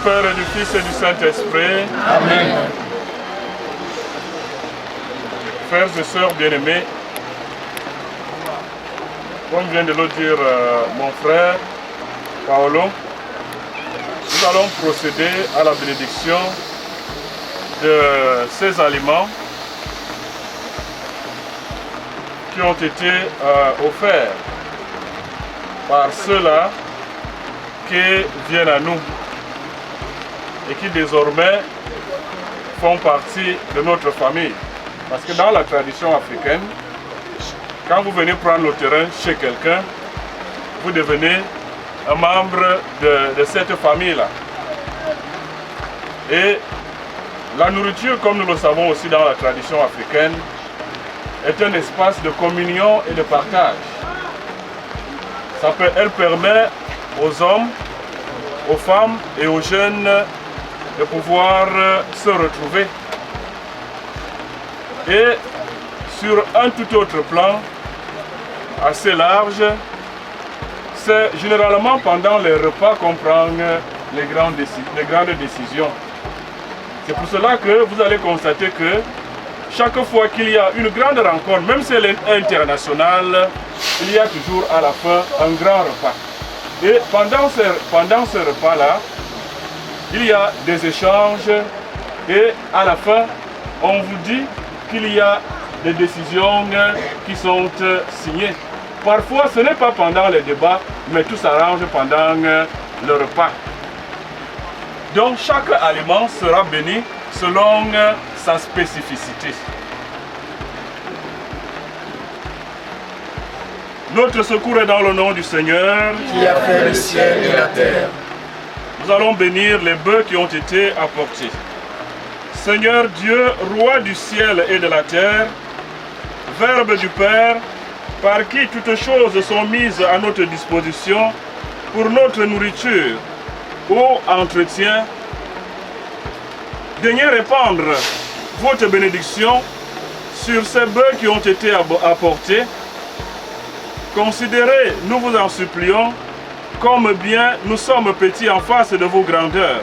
Père et du Fils et du Saint-Esprit. Amen. Frères et sœurs bien-aimés, comme vient de le dire mon frère Paolo, nous allons procéder à la bénédiction de ces aliments qui ont été offerts par ceux-là qui viennent à nous et qui désormais font partie de notre famille. Parce que dans la tradition africaine, quand vous venez prendre le terrain chez quelqu'un, vous devenez un membre de cette famille-là. Et la nourriture, comme nous le savons aussi dans la tradition africaine, est un espace de communion et de partage. Elle permet aux hommes, aux femmes et aux jeunes de pouvoir se retrouver. Et sur un tout autre plan, assez large, c'est généralement pendant les repas qu'on prend les grandes décisions. C'est pour cela que vous allez constater que chaque fois qu'il y a une grande rencontre, même si elle est internationale, il y a toujours à la fin un grand repas. Et pendant ce repas-là, il y a des échanges et à la fin, on vous dit qu'il y a des décisions qui sont signées. Parfois, ce n'est pas pendant les débats, mais tout s'arrange pendant le repas. Donc, chaque aliment sera béni selon sa spécificité. Notre secours est dans le nom du Seigneur, qui a fait le ciel et la terre. Nous allons bénir les bœufs qui ont été apportés. Seigneur Dieu, roi du ciel et de la terre, Verbe du Père, par qui toutes choses sont mises à notre disposition pour notre nourriture ou entretien, daignez répandre votre bénédiction sur ces bœufs qui ont été apportés. Considérez, nous vous en supplions, comme bien nous sommes petits en face de vos grandeurs.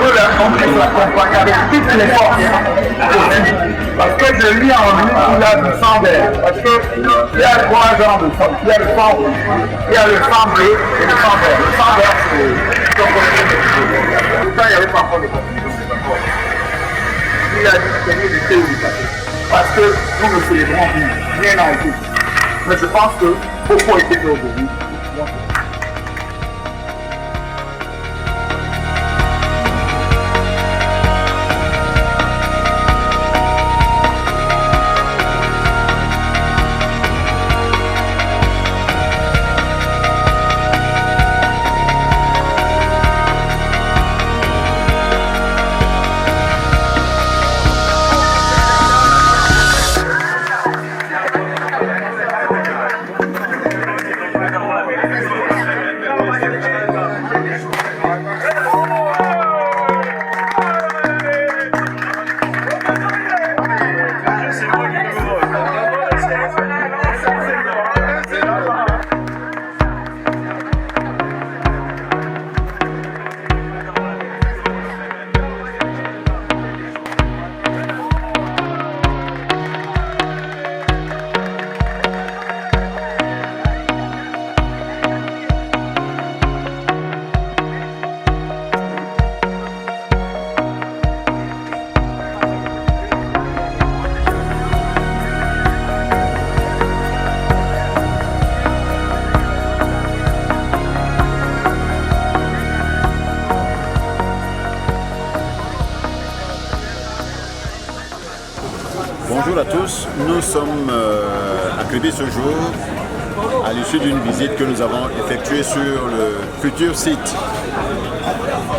veut l'accompagner avec toutes les forces possibles. Parce que je lis en lui qu'il a du sang vert. Parce qu'il y a 3 genres de sang. Il y a le sang rouge, il y a le sang bleu et le sang vert. Le sang vert, c'est son côté de il n'y avait pas encore de conflit. Il a dit que c'est du thé parce que nous le célébrons bien en tout. Mais je pense que beaucoup a été fait aujourd'hui. Bonjour à tous, nous sommes à Kribi ce jour à l'issue d'une visite que nous avons effectuée sur le futur site.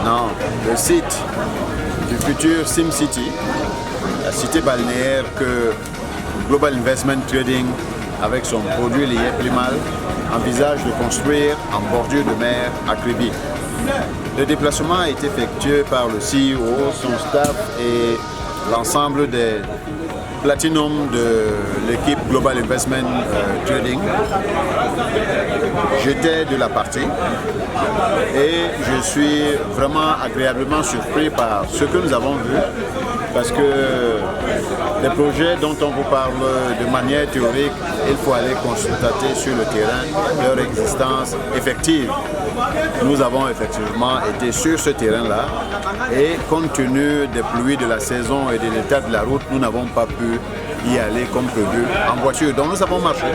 Non, le site du futur SimCity, la cité balnéaire que Global Investment Trading, avec son produit lié Plimal, envisage de construire en bordure de mer à Kribi. Le déplacement a été effectué par le CEO, son staff et l'ensemble des Platinum de l'équipe Global Investment Trading. J'étais de la partie et je suis vraiment agréablement surpris par ce que nous avons vu, parce que les projets dont on vous parle de manière théorique, il faut aller constater sur le terrain leur existence effective. Nous avons effectivement été sur ce terrain-là et compte tenu des pluies de la saison et de l'état de la route, nous n'avons pas pu y aller comme prévu en voiture. Donc nous avons marché,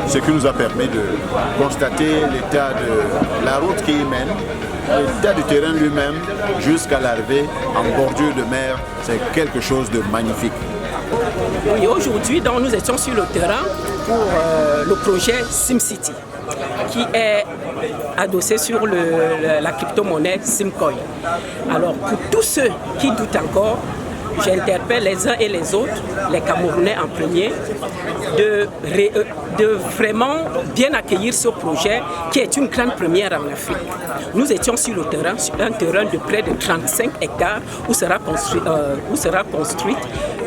ce qui nous a permis de constater l'état de la route qui y mène, l'état du terrain lui-même jusqu'à l'arrivée en bordure de mer. C'est quelque chose de magnifique. Oui, aujourd'hui, nous étions sur le terrain pour le projet SimCity, qui est adossé sur la crypto-monnaie Simcoin. Alors, pour tous ceux qui doutent encore, j'interpelle les uns et les autres, les Camerounais en premier, de vraiment bien accueillir ce projet qui est une grande première en Afrique. Nous étions sur le terrain, sur un terrain de près de 35 hectares où sera construite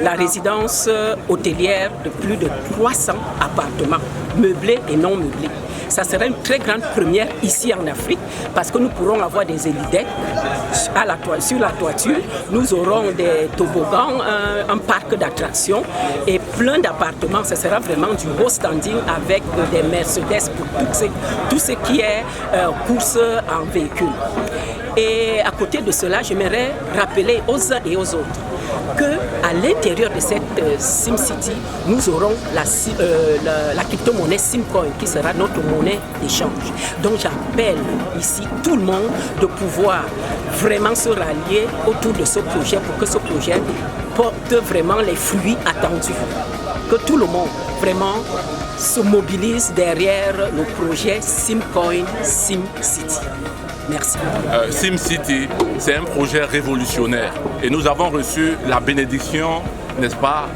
la résidence hôtelière de plus de 300 appartements, meublés et non meublés. Ça sera une très grande première ici en Afrique parce que nous pourrons avoir des hélidecks sur la toiture, nous aurons des toboggans, un parc d'attractions et plein d'appartements. Ce sera vraiment du beau standing avec des Mercedes pour tout ce qui est course en véhicule. Et à côté de cela, j'aimerais rappeler aux uns et aux autres qu'à l'intérieur de cette SimCity, nous aurons la crypto-monnaie Simcoin qui sera notre monnaie d'échange. Donc j'appelle ici tout le monde de pouvoir vraiment se rallier autour de ce projet pour que ce projet porte vraiment les fruits attendus. Que tout le monde vraiment se mobilise derrière le projet Simcoin SimCity. Merci. SimCity, c'est un projet révolutionnaire et nous avons reçu la bénédiction, n'est-ce pas,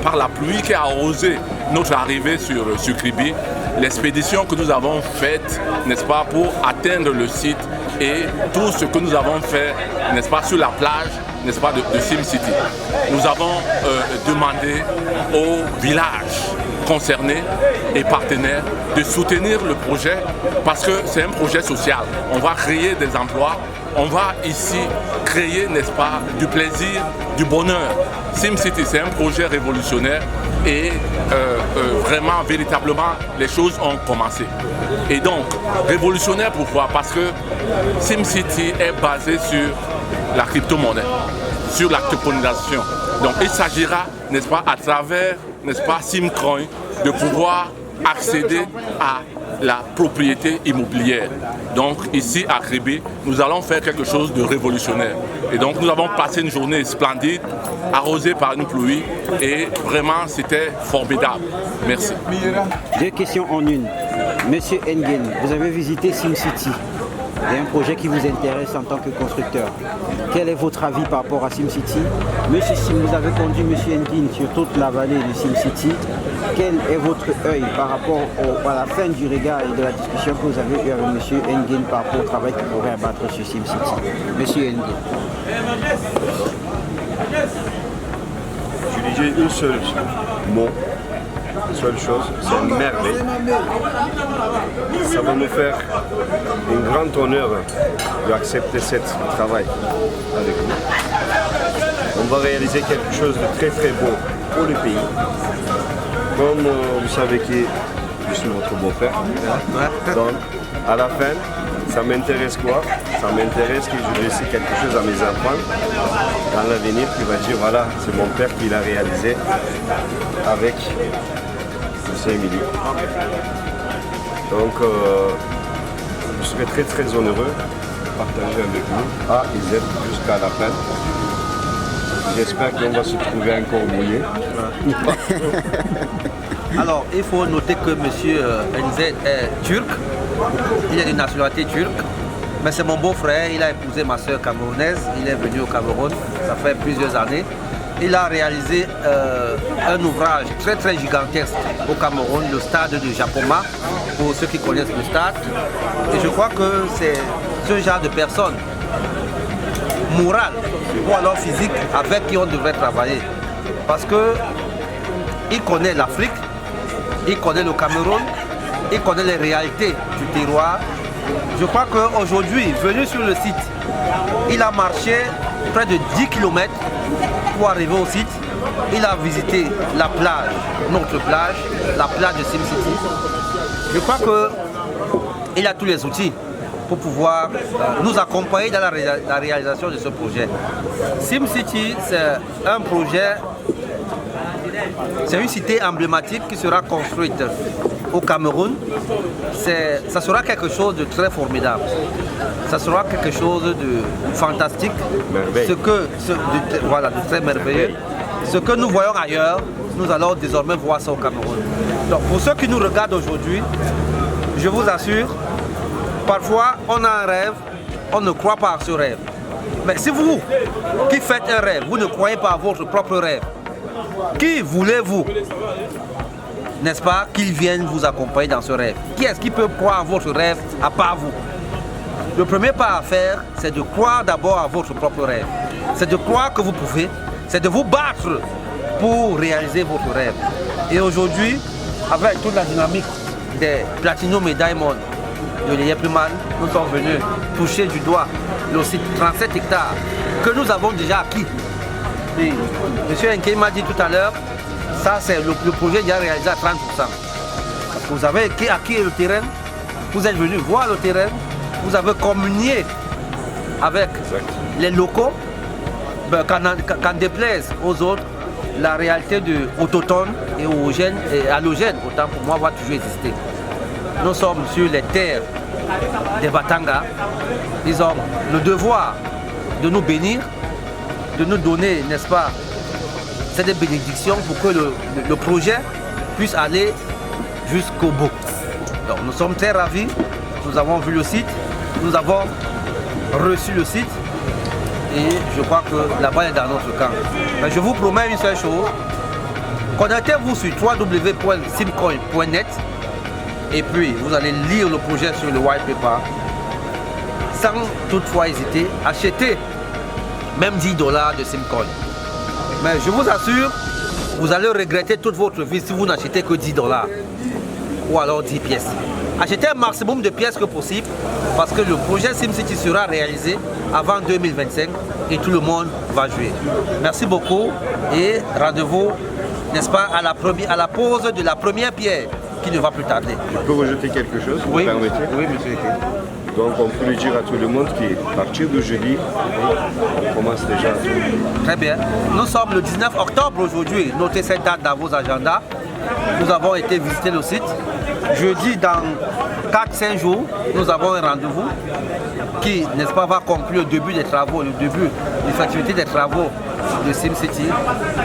par la pluie qui a arrosé notre arrivée sur Kribi, l'expédition que nous avons faite, n'est-ce pas, pour atteindre le site et tout ce que nous avons fait, n'est-ce pas, sur la plage, n'est-ce pas, de SimCity. Nous avons demandé aux villages concernés et partenaires de soutenir le projet parce que c'est un projet social. On va créer des emplois on va ici créer, n'est-ce pas, du plaisir, du bonheur. SimCity, c'est un projet révolutionnaire et vraiment, véritablement, les choses ont commencé. Et donc, révolutionnaire pourquoi? Parce que SimCity est basé sur la crypto-monnaie, sur la tokenisation. Donc, il s'agira, n'est-ce pas, à travers, n'est-ce pas, SimCoin, de pouvoir accéder à la propriété immobilière. Donc ici à Kribi, nous allons faire quelque chose de révolutionnaire. Et donc nous avons passé une journée splendide, arrosée par une pluie, et vraiment c'était formidable. Merci. 2 questions en une. Monsieur Nguyen, vous avez visité SimCity. Il y a un projet qui vous intéresse en tant que constructeur. Quel est votre avis par rapport à SimCity? Monsieur Sim, vous avez conduit Monsieur Nguyen sur toute la vallée de SimCity. Quel est votre œil par rapport à la fin du regard et de la discussion que vous avez eue avec Monsieur Nguyen par rapport au travail qu'il pourrait abattre sur SimCity? Monsieur Nguyen. Je disais une seule mot, une seule chose, c'est une merveille. Ça va nous faire un grand honneur d'accepter ce travail avec nous. On va réaliser quelque chose de très très beau pour le pays. Comme vous savez qui je suis votre beau-frère. Donc à la fin, ça m'intéresse quoi? Ça m'intéresse que je laisse quelque chose à mes enfants dans l'avenir qui va dire voilà, c'est mon père qui l'a réalisé avec M. Émilie. Donc je serai très très heureux de partager avec vous à Isette jusqu'à la fin. J'espère qu'on va se trouver encore mouillé. Alors, il faut noter que M. Nzet est turc, il est de nationalité turque, mais c'est mon beau-frère, il a épousé ma soeur camerounaise, il est venu au Cameroun, ça fait plusieurs années. Il a réalisé un ouvrage très très gigantesque au Cameroun, le stade de Japoma, pour ceux qui connaissent le stade. Et je crois que c'est ce genre de personnes morales ou alors physiques avec qui on devrait travailler. Parce qu'il connaît l'Afrique, il connaît le Cameroun, il connaît les réalités du terroir. Je crois qu'aujourd'hui, venu sur le site, il a marché près de 10 km pour arriver au site. Il a visité la plage, notre plage, la plage de SimCity. Je crois qu'il a tous les outils pour pouvoir nous accompagner dans la réalisation de ce projet. SimCity, c'est un projet, c'est une cité emblématique qui sera construite au Cameroun. Ça sera quelque chose de très formidable. Ça sera quelque chose de fantastique, de très merveilleux. Ce que nous voyons ailleurs, nous allons désormais voir ça au Cameroun. Donc pour ceux qui nous regardent aujourd'hui, je vous assure, parfois on a un rêve, on ne croit pas à ce rêve. Mais si vous qui faites un rêve, vous ne croyez pas à votre propre rêve, qui voulez-vous, n'est-ce pas, qu'il vienne vous accompagner dans ce rêve? Qui est-ce qui peut croire à votre rêve à part vous? Le premier pas à faire, c'est de croire d'abord à votre propre rêve. C'est de croire que vous pouvez, c'est de vous battre pour réaliser votre rêve. Et aujourd'hui, avec toute la dynamique des Platinum et Diamond de l'Yépliman, nous sommes venus toucher du doigt le site 37 hectares que nous avons déjà acquis. Et M. Nkei m'a dit tout à l'heure, ça c'est le projet déjà réalisé à 30%. Parce que vous avez acquis le terrain, vous êtes venu voir le terrain, vous avez communié avec les locaux, qu'en déplaise aux autres, la réalité de autochtone et halogène, autant pour moi, va toujours exister. Nous sommes sur les terres des Batanga. Ils ont le devoir de nous bénir, de nous donner, n'est-ce pas, c'est des bénédictions pour que le projet puisse aller jusqu'au bout. Donc nous sommes très ravis, nous avons vu le site, nous avons reçu le site et je crois que la balle est dans notre camp. Mais je vous promets une seule chose, connectez-vous sur www.simcoin.net et puis vous allez lire le projet sur le white paper sans toutefois hésiter, achetez même $10 de SimCoin. Mais je vous assure, vous allez regretter toute votre vie si vous n'achetez que $10 ou alors 10 pièces. acheter un maximum de pièces que possible parce que le projet SimCity sera réalisé avant 2025 et tout le monde va jouer. Merci beaucoup et rendez-vous, n'est-ce pas, à la pose de la première pierre qui ne va plus tarder. Je peux rajouter quelque chose, vous permettez? Oui, monsieur. Donc on peut le dire à tout le monde qu'à partir de jeudi, on commence déjà à tout. Très bien. Nous sommes le 19 octobre aujourd'hui. Notez cette date dans vos agendas. Nous avons été visiter le site. Jeudi, dans 4-5 jours, nous avons un rendez-vous qui, n'est-ce pas, va conclure le début des travaux, le début de l'effectivité des travaux de SimCity.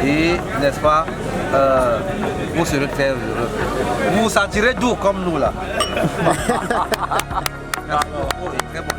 Et, n'est-ce pas, vous serez très heureux. Vous vous sentirez doux comme nous là. Merci beaucoup et très bon.